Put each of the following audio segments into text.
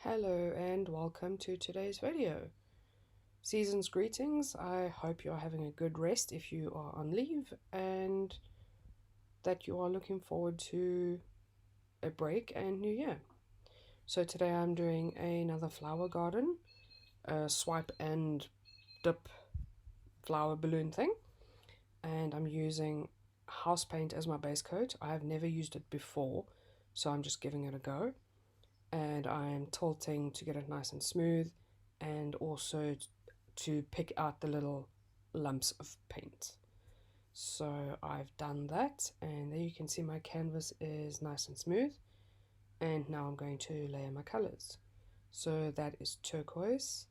Hello and welcome to today's video. Season's greetings. I hope you're having a good rest if you are on leave and that you are looking forward to a break and New Year. So today I'm doing another flower garden, a swipe and dip flower balloon thing, and I'm using house paint as my base coat. I have never used it before, so I'm just giving it a go. And I'm tilting to get it nice and smooth, and also to pick out the little lumps of paint. So I've done that, and there you can see my canvas is nice and smooth. And now I'm going to layer my colors. So that is turquoise,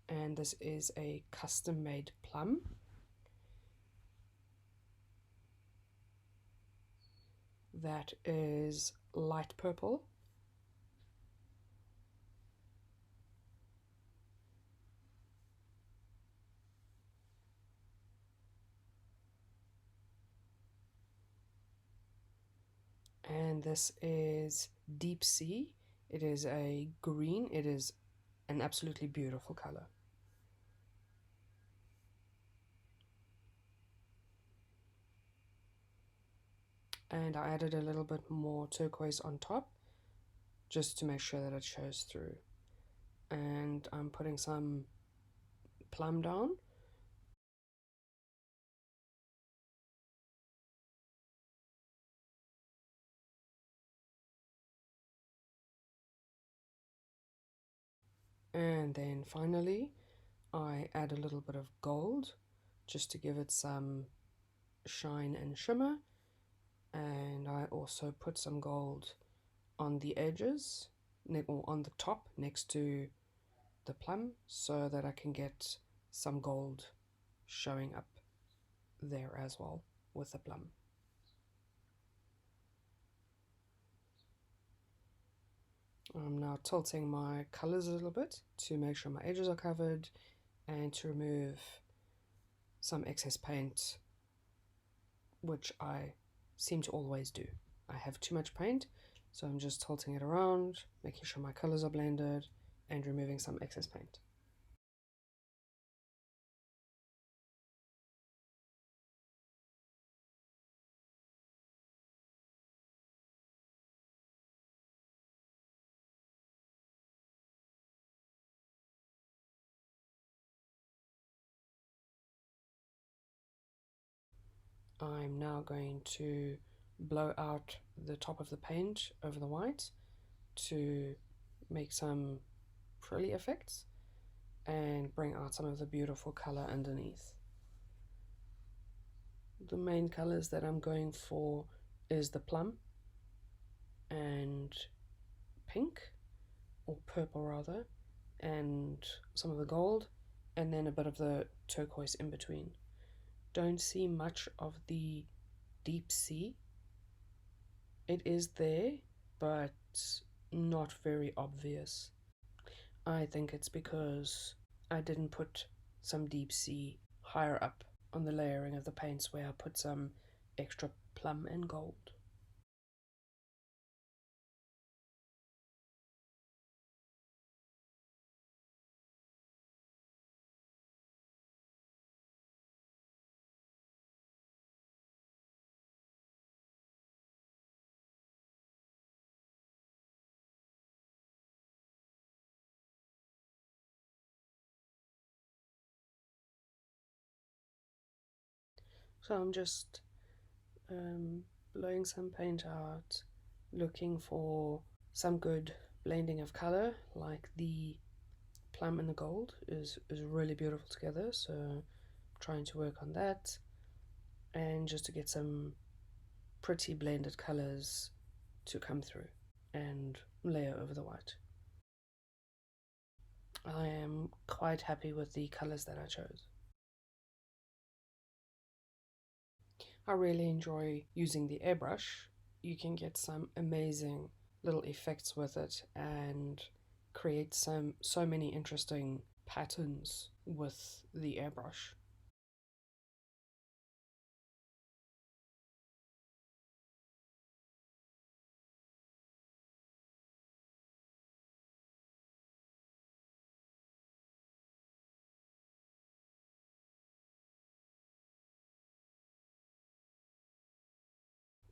and this is a custom made plum. That is light purple. And this is deep sea. It is a green. It is an absolutely beautiful color. And I added a little bit more turquoise on top just to make sure that it shows through. And I'm putting some plum down. And then finally I add a little bit of gold just to give it some shine and shimmer. And I also put some gold on the edges, or on the top next to the plum, so that I can get some gold showing up there as well with the plum. I'm now tilting my colors a little bit to make sure my edges are covered and to remove some excess paint, which I seem to always do. I have too much paint, so I'm just tilting it around, making sure my colors are blended and removing some excess paint. I'm now going to blow out the top of the paint over the white to make some frilly effects and bring out some of the beautiful color underneath. The main colors that I'm going for is the plum and pink, or purple rather, and some of the gold, and then a bit of the turquoise in between. Don't see much of the deep sea. It is there, but not very obvious. I think it's because I didn't put some deep sea higher up on the layering of the paints, where I put some extra plum and gold. So I'm just blowing some paint out, looking for some good blending of color, like the plum and the gold is really beautiful together, so I'm trying to work on that, and just to get some pretty blended colors to come through and layer over the white. I am quite happy with the colors that I chose. I really enjoy using the airbrush. You can get some amazing little effects with it and create so many interesting patterns with the airbrush.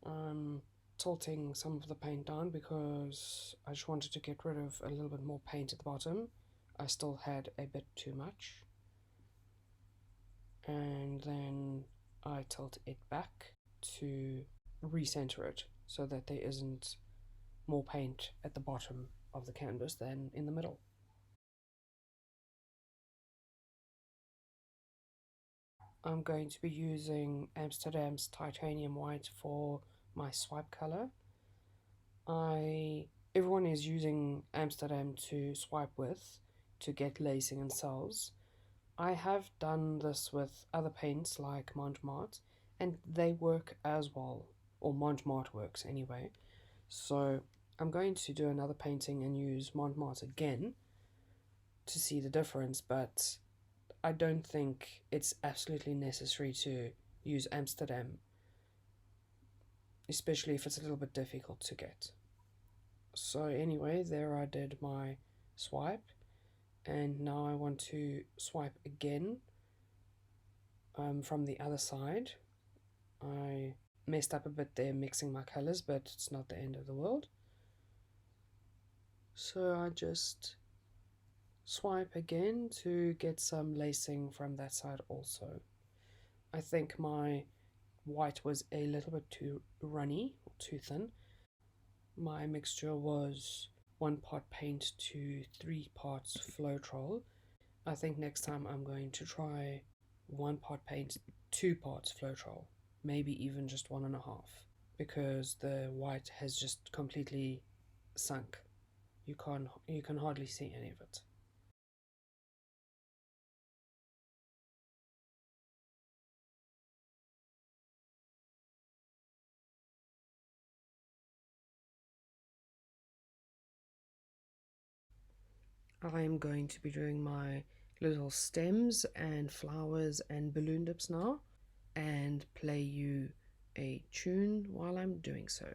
I'm tilting some of the paint down because I just wanted to get rid of a little bit more paint at the bottom. I still had a bit too much. And then I tilt it back to recenter it so that there isn't more paint at the bottom of the canvas than in the middle. I'm going to be using Amsterdam's titanium white for my swipe color. Everyone is using Amsterdam to swipe with to get lacing and cells. I have done this with other paints like Mont Marte, and they work as well, or Mont Marte works anyway. So I'm going to do another painting and use Mont Marte again to see the difference, but I don't think it's absolutely necessary to use Amsterdam, especially if it's a little bit difficult to get. So anyway, there I did my swipe, and now I want to swipe again from the other side. I messed up a bit there mixing my colors, but it's not the end of the world. So I just swipe again to get some lacing from that side also. I think my white was a little bit too runny, or too thin. My mixture was 1 part paint to 3 parts Floetrol. I think next time I'm going to try 1 part paint, 2 parts Floetrol, maybe even just 1.5, because the white has just completely sunk. You can hardly see any of it. I am going to be doing my little stems and flowers and balloon dips now, and play you a tune while I'm doing so.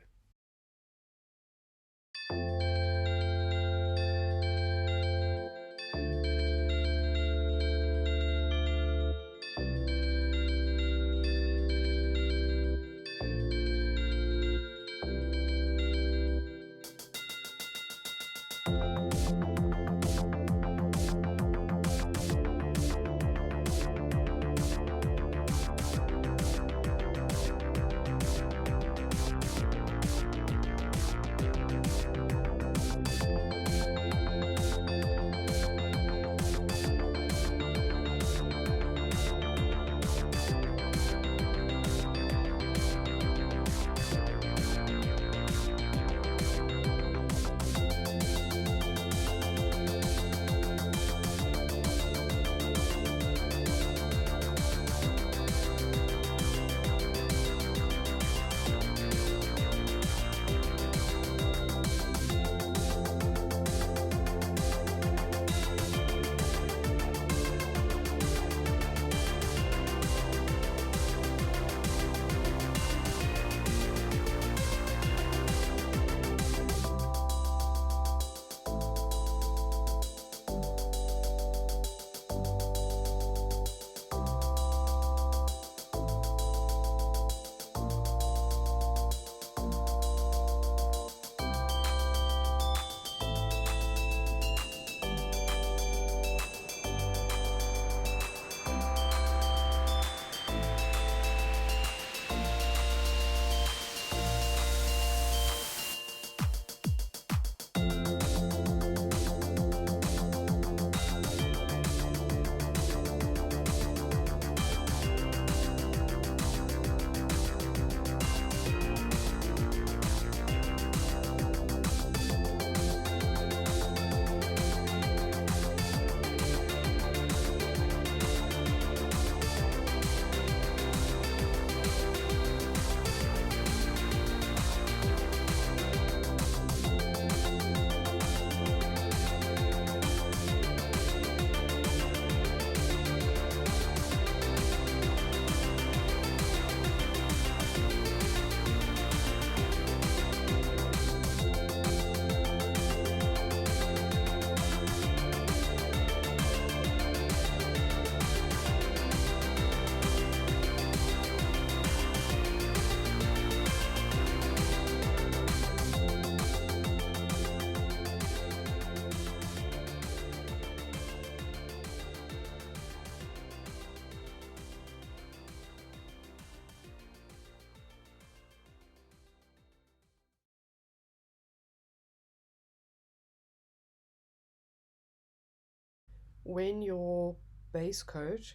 when your base coat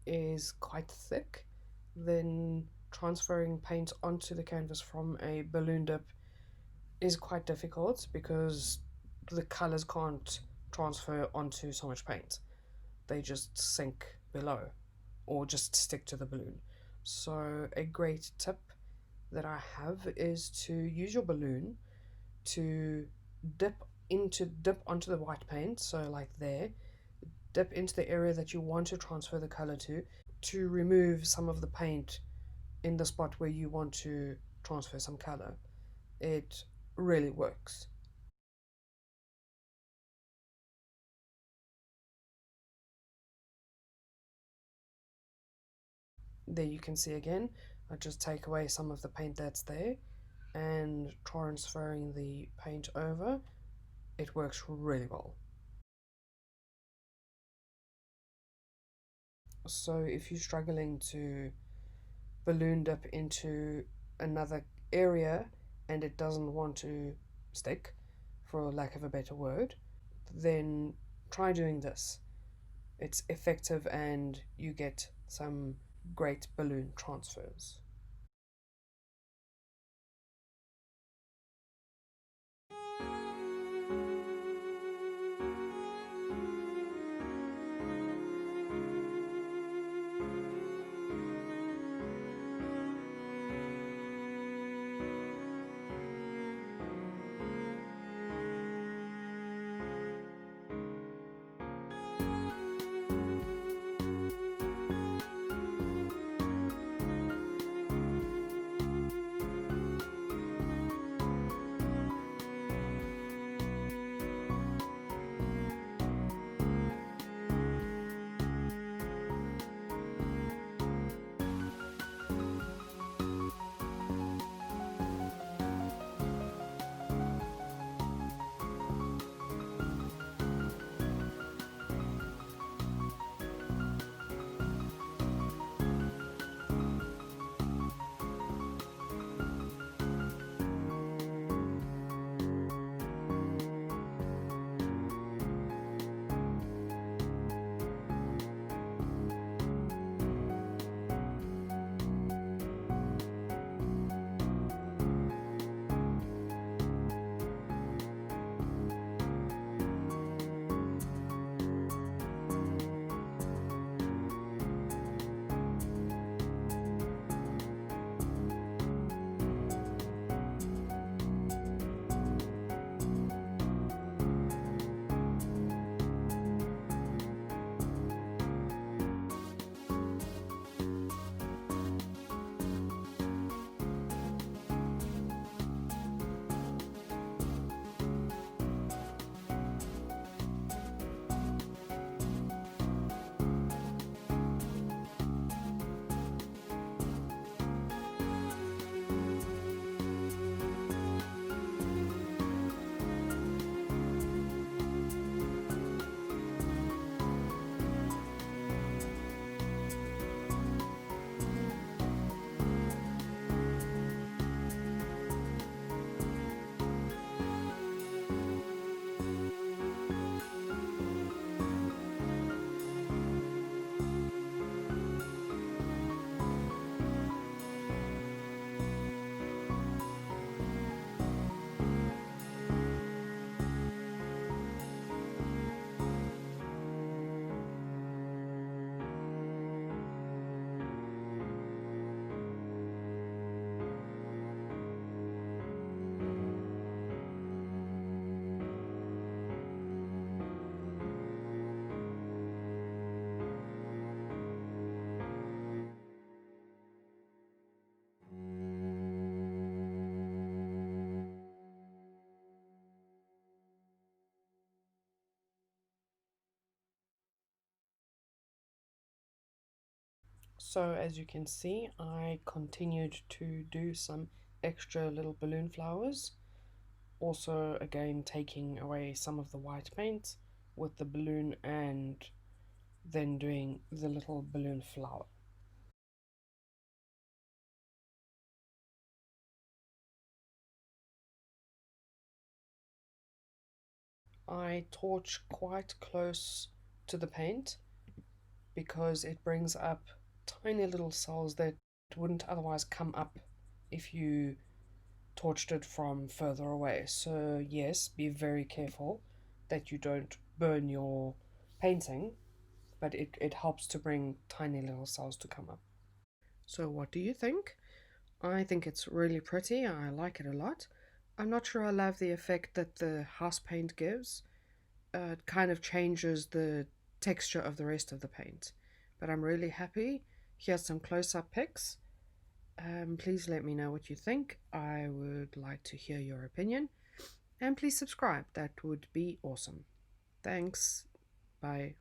is quite thick, then transferring paint onto the canvas from a balloon dip is quite difficult because the colors can't transfer onto so much paint. They just sink below or just stick to the balloon. So a great tip that I have is to use your balloon to dip onto the white paint, so like there, dip into the area that you want to transfer the color to remove some of the paint in the spot where you want to transfer some color. It really works. There you can see again, I just take away some of the paint that's there and transferring the paint over. It works really well. So if you're struggling to balloon dip into another area and it doesn't want to stick, for lack of a better word, then try doing this. It's effective and you get some great balloon transfers. So as you can see, I continued to do some extra little balloon flowers. Also, again, taking away some of the white paint with the balloon and then doing the little balloon flower. I torch quite close to the paint because it brings up tiny little cells that wouldn't otherwise come up if you torched it from further away. So yes, be very careful that you don't burn your painting, but it helps to bring tiny little cells to come up. So what do you think? I think it's really pretty. I like it a lot. I'm not sure I love the effect that the house paint gives. It kind of changes the texture of the rest of the paint. But I'm really happy. Here's some close-up pics. Please let me know what you think. I would like to hear your opinion. And please subscribe. That would be awesome. Thanks. Bye.